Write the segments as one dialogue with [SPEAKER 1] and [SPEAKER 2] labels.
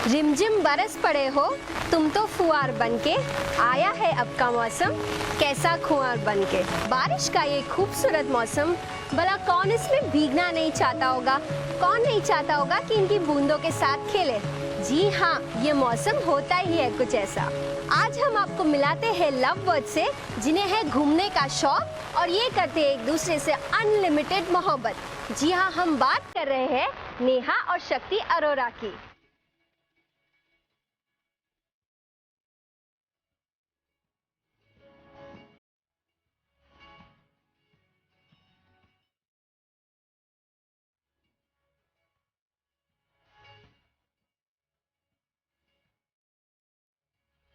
[SPEAKER 1] रिमझिम बरस पड़े हो तुम तो फुआर बनके, आया है अब का मौसम कैसा खुआर बनके। बारिश का ये खूबसूरत मौसम, भला कौन इसमें भीगना नहीं चाहता होगा, कौन नहीं चाहता होगा कि इनकी बूंदों के साथ खेले। जी हाँ, ये मौसम होता ही है कुछ ऐसा। आज हम आपको मिलाते हैं लव बर्ड से, जिन्हें है घूमने का शौक और ये करते हैं एक दूसरे से अनलिमिटेड मोहब्बत। जी हाँ, हम बात कर रहे हैं नेहा और शक्ति अरोरा की।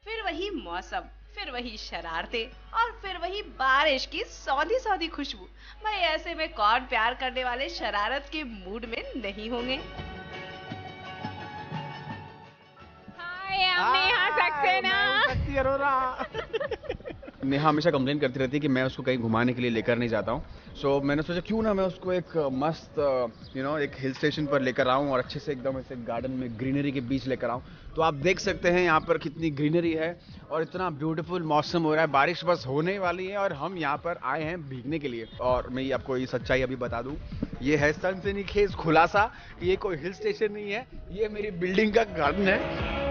[SPEAKER 2] फिर वही मौसम, फिर वही शरारतें और फिर वही बारिश की सौंधी सौंधी खुशबू। भाई ऐसे में कौन प्यार करने वाले शरारत के मूड में नहीं होंगे।
[SPEAKER 3] हाय नेहा सक्सेना।
[SPEAKER 4] शक्ति अरोरा। नेहा हमेशा कंप्लेन करती रहती है कि मैं उसको कहीं घुमाने के लिए लेकर नहीं जाता हूँ। सो मैंने सोचा क्यों ना मैं उसको एक मस्त एक हिल स्टेशन पर लेकर आऊँ और अच्छे से एकदम ऐसे गार्डन में ग्रीनरी के बीच लेकर आऊँ। तो आप देख सकते हैं यहाँ पर कितनी ग्रीनरी है और इतना ब्यूटीफुल मौसम हो रहा है। बारिश बस होने वाली है और हम यहाँ पर आए हैं भीगने के लिए। और मैं आपको ये सच्चाई अभी बता दूँ, ये है सनसनीखेज खुलासा, ये कोई हिल स्टेशन नहीं है, ये मेरी बिल्डिंग का गार्डन है।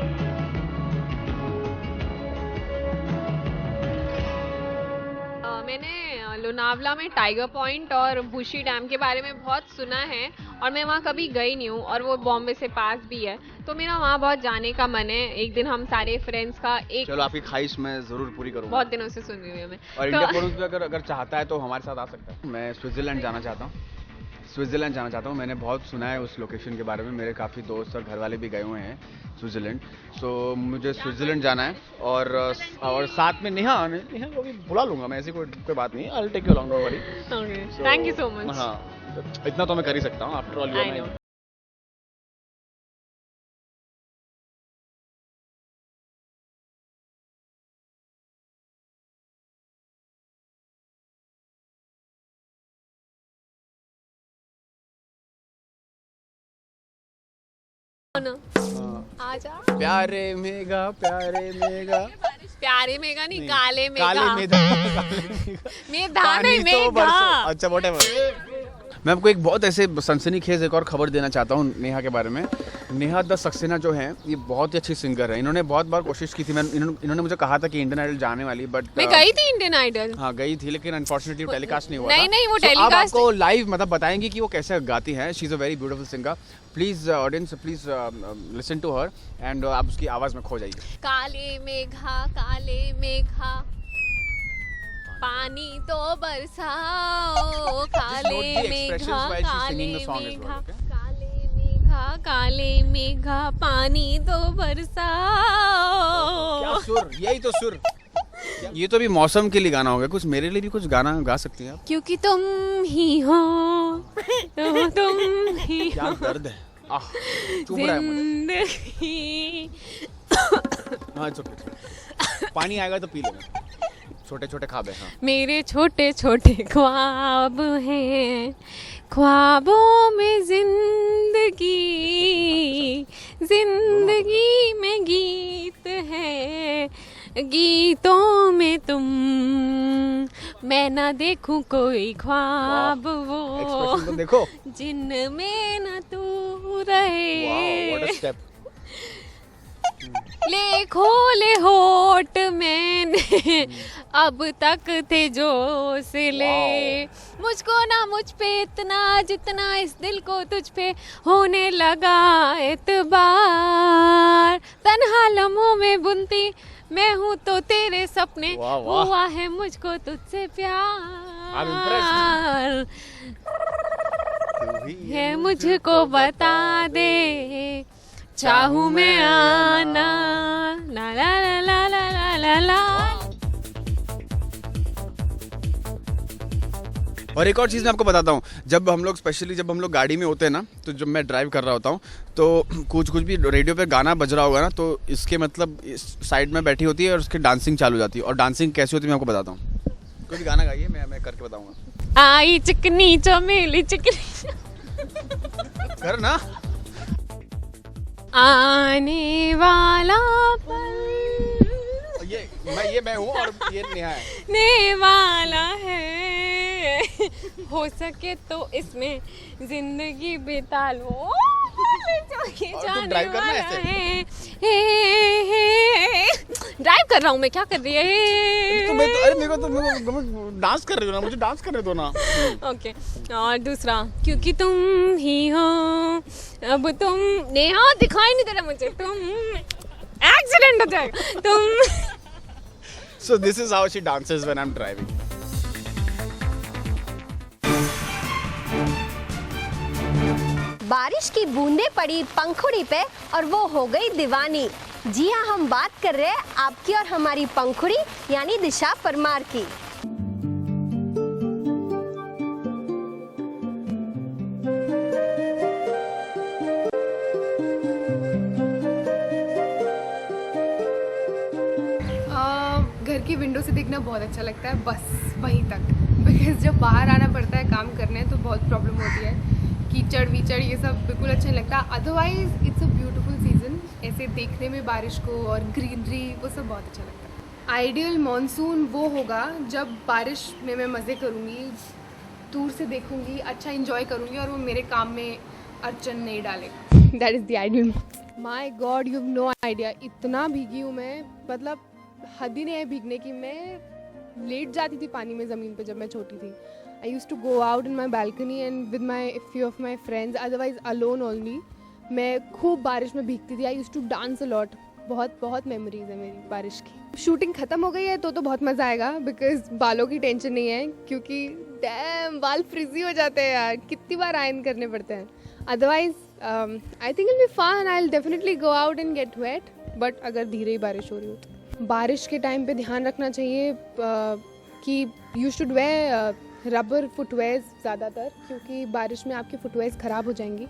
[SPEAKER 3] मैंने लोनावला में टाइगर पॉइंट और बुशी डैम के बारे में बहुत सुना है और मैं वहाँ कभी गई नहीं हूँ और वो बॉम्बे से पास भी है, तो मेरा वहाँ बहुत जाने का मन है। एक दिन हम सारे फ्रेंड्स का एक
[SPEAKER 4] चलो आपकी ख्वाहिश मैं जरूर पूरी करूँगा।
[SPEAKER 3] बहुत दिनों से सुन रही हूँ मैं।
[SPEAKER 4] और इंडिया पुरुष भी अगर चाहता है तो हमारे साथ आ सकता है। मैं स्विट्जरलैंड जाना चाहता हूँ। मैंने बहुत सुना है उस लोकेशन के बारे में, मेरे काफ़ी दोस्त और घर वाले भी गए हुए हैं स्विट्जरलैंड। सो मुझे स्विट्जरलैंड जाना है और साथ में नेहा को भी बुला लूंगा मैं, ऐसी कोई बात नहीं है। I will take you along, don't worry.
[SPEAKER 3] Thank you so much.
[SPEAKER 4] हाँ, इतना तो मैं कर ही सकता हूँ, after all you are my.
[SPEAKER 3] आजा
[SPEAKER 4] प्यारे मेघा
[SPEAKER 3] प्यारे मेघा नहीं, काले मेघा।
[SPEAKER 4] काले मेघा
[SPEAKER 3] मेघा नहीं, मेघा।
[SPEAKER 4] अच्छा व्हाटएवर। मैं आपको एक बहुत ऐसे सनसनीखेज एक और खबर देना चाहता हूँ नेहा के बारे में। नेहा द सक्सेना जो है, ये बहुत ही अच्छी सिंगर है। इन्होंने बहुत बार कोशिश की थी, इन्होंने मुझे कहा था कि इंडियन आइडल जाने वाली, बट
[SPEAKER 3] मैं गई थी इंडियन आइडल।
[SPEAKER 4] हाँ गई थी, लेकिन अनफॉर्चुनेटली टेलीकास्ट नहीं हुआ।
[SPEAKER 3] नहीं वो टेलीकास्ट।
[SPEAKER 4] अब आपको लाइव मतलब बताएंगे कि वो कैसे गाती हैं। She is a very beautiful singer. Please audience, please listen to her and आप उसकी आवाज में खो जाइए।
[SPEAKER 3] काले मेघा पानी तो बरसाओ, काले मेघा पानी तो बरसाओ।
[SPEAKER 4] क्या सुर, यही तो सुर। ये तो भी मौसम के लिए गाना होगा, कुछ मेरे लिए भी कुछ गाना गा सकती हैं आप?
[SPEAKER 3] क्योंकि तुम ही हो, तुम ही
[SPEAKER 4] क्या दर्द है, चुभ रहा है मुझे। हाँ, पानी आएगा तो पी लेना। छोटे छोटे ख्वाब है। हाँ।
[SPEAKER 3] मेरे छोटे छोटे ख्वाब हैं, ख्वाबों में जिंदगी में गीत है, गीतों में तुम, मैं ना देखूं कोई ख्वाब वो
[SPEAKER 4] तो देखो
[SPEAKER 3] जिनमें न तू रहे। ले खोले होठ मैंने अब तक थे जो सिले, मुझको ना मुझ पे इतना जितना इस दिल को तुझ पे होने लगा एतबार। तन्हा लम्हों में बुनती मैं हूँ तो तेरे सपने, हुआ है मुझको तुझसे प्यार है, मुझको बता दे चाहूँ मैं आना, ला ला ला ला ला ला ला।
[SPEAKER 4] और एक और चीज़ मैं आपको बताता हूँ, जब हम लोग गाड़ी में होते हैं ना, तो जब मैं ड्राइव कर रहा होता हूँ तो कुछ भी रेडियो पे गाना बज रहा होगा ना, तो इसके मतलब इस साइड में बैठी होती है और उसकी डांसिंग चालू हो जाती है। और डांसिंग कैसी होती है मैं आपको बताता हूँ। कोई भी गाना गाइए, मैं करके बताऊँगा।
[SPEAKER 3] आई चिकनी चमेली चिकनी
[SPEAKER 4] कर ना।
[SPEAKER 3] आने वाला पल
[SPEAKER 4] मैं हूँ और ये नेहा है।
[SPEAKER 3] ने वाला है, हो सके तो इसमें जिंदगी बिता लो,
[SPEAKER 4] ड्राइव करना है ऐसे?
[SPEAKER 3] ड्राइव कर रहा हूँ मैं, क्या कर रही है?
[SPEAKER 4] अरे मेरे को डांस कर रही हो ना, मुझे डांस करने दो ना।
[SPEAKER 3] ओके, और दूसरा, क्योंकि तुम ही हो अब तुम, नेहा दिखाई नहीं दे रहा मुझे, तुम एक्सीडेंट हो जाएगा तुम।
[SPEAKER 4] So this is how she dances when I'm driving.
[SPEAKER 1] बारिश की बूंदें पड़ी पंखुड़ी पे और वो हो गई दीवानी। जी हाँ, हम बात कर रहे हैं आपकी और हमारी पंखुड़ी यानी दिशा परमार की।
[SPEAKER 5] घर की विंडो से देखना बहुत अच्छा लगता है, बस वहीं तक। बिकॉज जब बाहर आना पड़ता है काम करने तो बहुत प्रॉब्लम होती है, कीचड़ वीचड़ ये सब बिल्कुल अच्छा नहीं लगता। Otherwise it's a beautiful season, ऐसे देखने में बारिश को और ग्रीनरी वो सब बहुत अच्छा लगता है। आइडियल मॉनसून वो होगा जब बारिश में मैं मज़े करूँगी, दूर से देखूँगी, अच्छा इंजॉय करूँगी और वो मेरे काम में अड़चन नहीं डालेगा। That is the ideal. My god, you have no idea, इतना भीगी हूँ मैं, मतलब हद ही नहीं है भीगने की। मैं लेट जाती थी पानी में ज़मीन पे जब मैं छोटी थी। I used to go out in my balcony and with my few of my friends, otherwise alone only. मैं खूब बारिश में भीगती थी। I used to dance a lot. बहुत बहुत मेमोरीज है मेरी बारिश की। शूटिंग ख़त्म हो गई है तो बहुत मज़ा आएगा, बिकॉज बालों की टेंशन नहीं है, क्योंकि डैम बाल फ्रिजी हो जाते हैं यार, कितनी बार आयरन करने पड़ते हैं। Otherwise I think it will be fun, I will definitely go out and get wet, but अगर धीरे ही बारिश हो रही हो तो। बारिश के टाइम पे ध्यान रखना चाहिए कि you should wear rubber footwears ज़्यादातर, क्योंकि बारिश में आपके फुटवेयर्स ख़राब हो जाएंगी।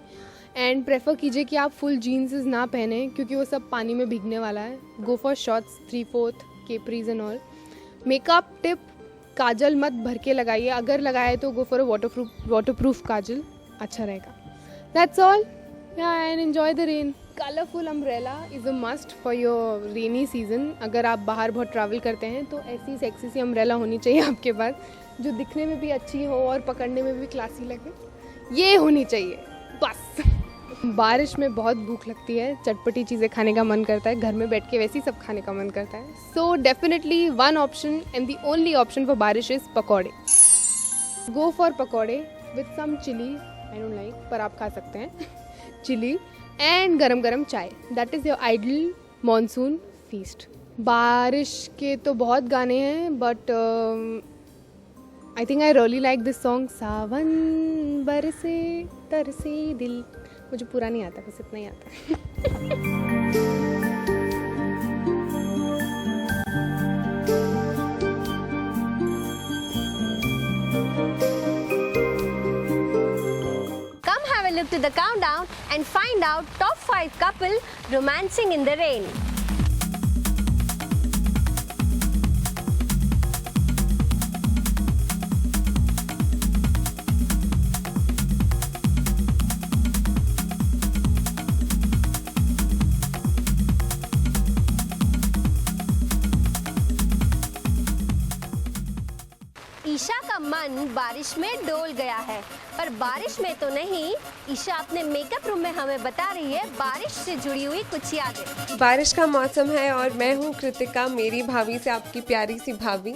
[SPEAKER 5] एंड प्रेफर कीजिए कि आप फुल जीन्स ना पहने, क्योंकि वो सब पानी में भीगने वाला है। Go for shorts 3/4 capris and all. Makeup tip, काजल मत भर के लगाइए, अगर लगाए तो गो फॉर अ वाटरप्रूफ काजल, अच्छा रहेगा। That's all, and enjoy the rain. Colourful umbrella is a must for your rainy season. अगर आप बाहर बहुत ट्रैवल करते हैं तो ऐसी सेक्सी सी अम्ब्रेला होनी चाहिए आपके पास, जो दिखने में भी अच्छी हो और पकड़ने में भी क्लासी लगे, ये होनी चाहिए बस। बारिश में बहुत भूख लगती है, चटपटी चीज़ें खाने का मन करता है, घर में बैठ के वैसे ही सब खाने का मन करता है। So definitely one option and the only option for बारिश is pakode. Go for pakode with some chilli, I don't like, पर आप खा सकते हैं चिली, एंड गरम गरम चाय। That is your ideal monsoon feast. बारिश के तो बहुत गाने हैं, but I think I really like this song, Sawan Barse Tarse दिल। मुझे पूरा नहीं आता, बस इतना ही आता है।
[SPEAKER 1] Look to the countdown and find out top 5 couple romancing in the rain. Isha का मन बारिश में डोल गया है, पर बारिश में तो नहीं। ईशा अपने मेकअप रूम में हमें बता रही है बारिश से जुड़ी हुई कुछ यादें।
[SPEAKER 6] बारिश का मौसम है और मैं हूँ कृतिका, मेरी भाभी से आपकी प्यारी सी भाभी।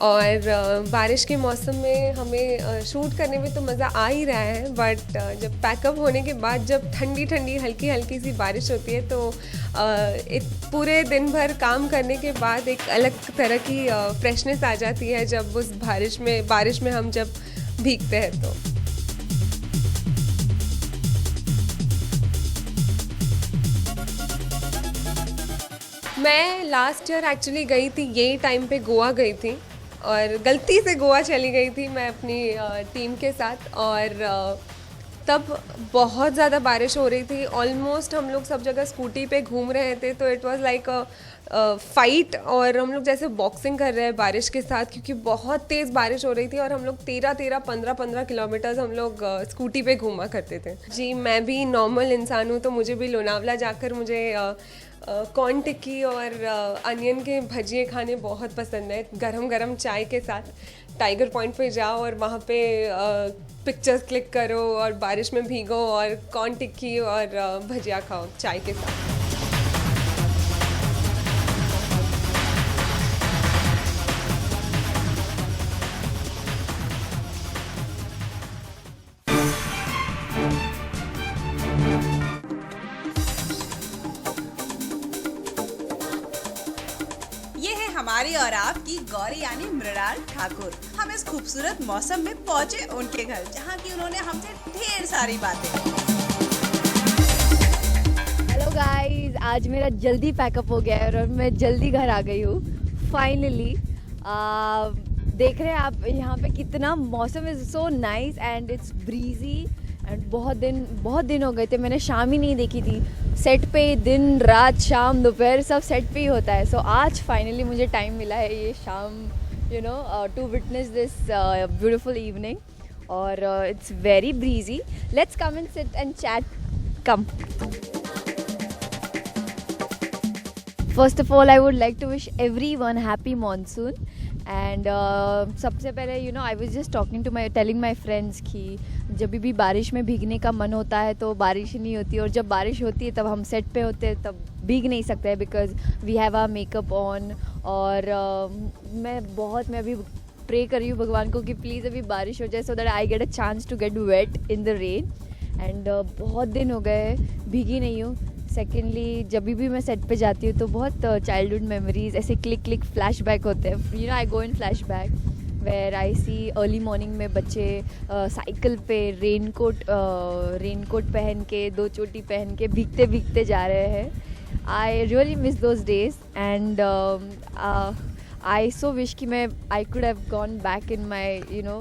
[SPEAKER 6] और बारिश के मौसम में हमें शूट करने में तो मज़ा आ ही रहा है, बट जब पैकअप होने के बाद जब ठंडी ठंडी हल्की हल्की सी बारिश होती है तो एक पूरे दिन भर काम करने के बाद एक अलग तरह की फ्रेशनेस आ जाती है जब उस बारिश में हम जब भीगते हैं तो। मैं लास्ट ईयर एक्चुअली गई थी, यही टाइम पे गोवा गई थी और गलती से गोवा चली गई थी मैं अपनी टीम के साथ। और तब बहुत ज़्यादा बारिश हो रही थी, ऑलमोस्ट हम लोग सब जगह स्कूटी पे घूम रहे थे, तो it was like a fight, और हम लोग जैसे बॉक्सिंग कर रहे हैं बारिश के साथ, क्योंकि बहुत तेज़ बारिश हो रही थी और हम लोग 15 किलोमीटर्स हम लोग स्कूटी पे घूमा करते थे। जी, मैं भी नॉर्मल इंसान हूँ, तो मुझे भी लोनावला जाकर मुझे कॉर्न टिक्की और अनियन के भजिए खाने बहुत पसंद है, गरम गरम चाय के साथ। टाइगर पॉइंट पे जाओ और वहाँ पे पिक्चर्स क्लिक करो और बारिश में भीगो और कॉर्न टिक्की और भजिया खाओ चाय के साथ।
[SPEAKER 7] ये है हमारी और आपकी गौरी यानी मृणाल ठाकुर। हम इस खूबसूरत मौसम में पहुंचे उनके घर, जहां की उन्होंने हमसे ढेर सारी बातें की।
[SPEAKER 8] हेलो गाइस, आज मेरा जल्दी पैकअप हो गया है और मैं जल्दी घर आ गई हूँ फाइनली। देख रहे हैं आप यहाँ पे कितना मौसम is so nice and it's breezy and बहुत दिन हो गए थे, मैंने शाम ही नहीं देखी थी। सेट पे दिन रात शाम दोपहर सब सेट पे ही होता है। सो आज फाइनली मुझे टाइम मिला है ये शाम, you know, to witness this beautiful evening और it's very breezy. Let's come and sit and chat, come. First of all I would like to wish everyone happy monsoon and सबसे पहले you know I was just talking to my telling my friends कि जब भी बारिश में भीगने का मन होता है तो बारिश नहीं होती, और जब बारिश होती है तब हम सेट पे होते हैं तब भीग नहीं सकते हैं because we have our makeup on. और मैं अभी प्रे कर रही हूँ भगवान को कि प्लीज़ अभी बारिश हो जाए so that I get a chance to get wet in the rain. And बहुत दिन हो गए भीगी नहीं हूँ। सेकेंडली जब भी मैं सेट पे जाती हूँ तो बहुत चाइल्डहुड मेमोरीज ऐसे क्लिक फ्लैशबैक होते हैं। You know I go in flashback where I see early morning में बच्चे साइकिल पे रेनकोट पहन के, 2 चोटी पहन के भीगते जा रहे हैं। I really miss those days and I so wish कि मैं I could have gone back in my you know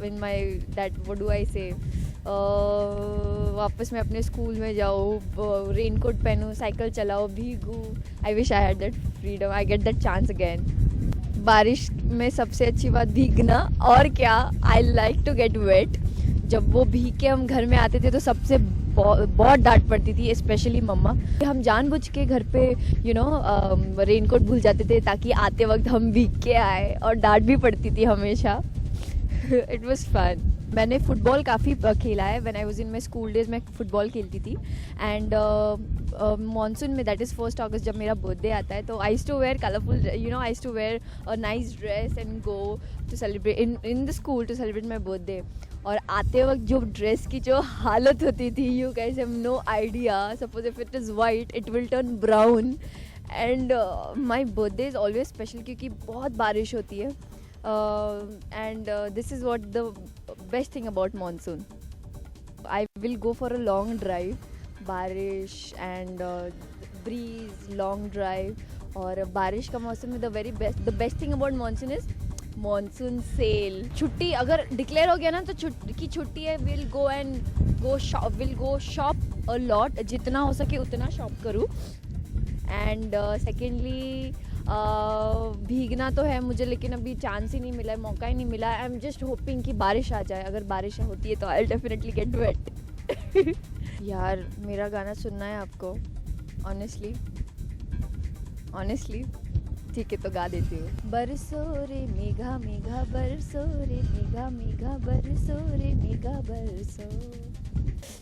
[SPEAKER 8] in my that what do I say वापस मैं अपने स्कूल में जाऊँ, रेनकोट पहनूँ, साइकिल चलाऊँ, भीगूँ। I wish I had that freedom, I get that chance again. बारिश में सबसे अच्छी बात भीगना, और क्या, I like to get wet. जब वो भीग के हम घर में आते थे तो सबसे बहुत डांट पड़ती थी, स्पेशली मम्मा। हम जानबूझ के घर पे यू नो रेनकोट भूल जाते थे ताकि आते वक्त हम भीग के आए, और डांट भी पड़ती थी हमेशा। It was fun. मैंने फ़ुटबॉल काफ़ी खेला है। When I was in my school days मैं फ़ुटबॉल खेलती थी। एंड मानसून में दैट इज़ 1 अगस्त जब मेरा बर्थडे आता है तो I used to wear colourful, you know, I used to wear a nice dress and go to celebrate in the school to celebrate my birthday. और आते वक्त जो ड्रेस की जो हालत होती थी, you guys have no idea. Suppose if it is white it will turn brown. And my birthday is always special क्योंकि बहुत बारिश होती है। And this is what the best thing about monsoon. I will go for a long drive, बारिश and breeze, long drive. और बारिश का मौसम में the best thing about monsoon is monsoon sale. छुट्टी अगर डिक्लेयर हो गया ना तो छुट्टी है, we'll go shop a lot, जितना हो सके उतना शॉप करूँ। एंड सेकेंडली भीगना तो है मुझे, लेकिन अभी चांस ही नहीं मिला है, मौका ही नहीं मिला। आई एम जस्ट होपिंग कि बारिश आ जाए। अगर बारिश होती है तो आई डेफिनेटली गेट वेट। यार मेरा गाना सुनना है आपको ऑनेस्टली ठीक है तो गा देती हूँ। बरसो रे मेघा मेघा बरसो रे मेघा मेघा बरसो रे मेघा बरसो।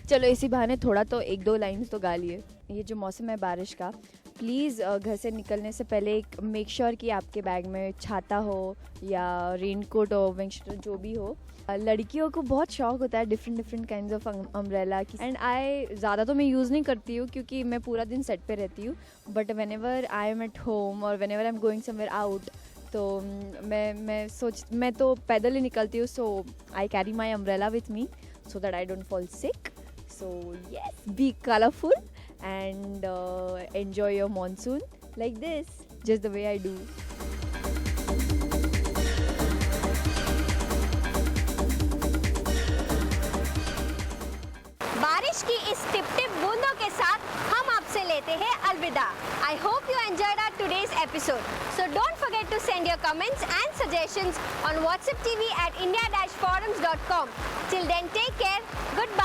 [SPEAKER 8] चलो इसी बहाने थोड़ा तो 1-2 लाइन्स तो गा लिए। ये जो मौसम है बारिश का, प्लीज़ घर से निकलने से पहले एक मेक श्योर कि आपके बैग में छाता हो या रेनकोट हो, विंडशीटर जो भी हो। लड़कियों को बहुत शौक होता है डिफरेंट काइंड्स ऑफ अम्ब्रेला की। एंड ज़्यादा तो मैं यूज़ नहीं करती हूँ क्योंकि मैं पूरा दिन सेट पे रहती हूँ, but whenever I am at home और whenever I am going somewhere out तो मैं तो पैदल ही निकलती हूँ। So I carry my umbrella with me so that I don't fall sick. So yes, be colorful and enjoy your monsoon like this, just the way I do.
[SPEAKER 1] कहते हैं अलविदा. I hope you enjoyed our today's episode. So don't forget to send your comments and suggestions on WhatsApp TV at india-forums.com. Till then, take care. Goodbye.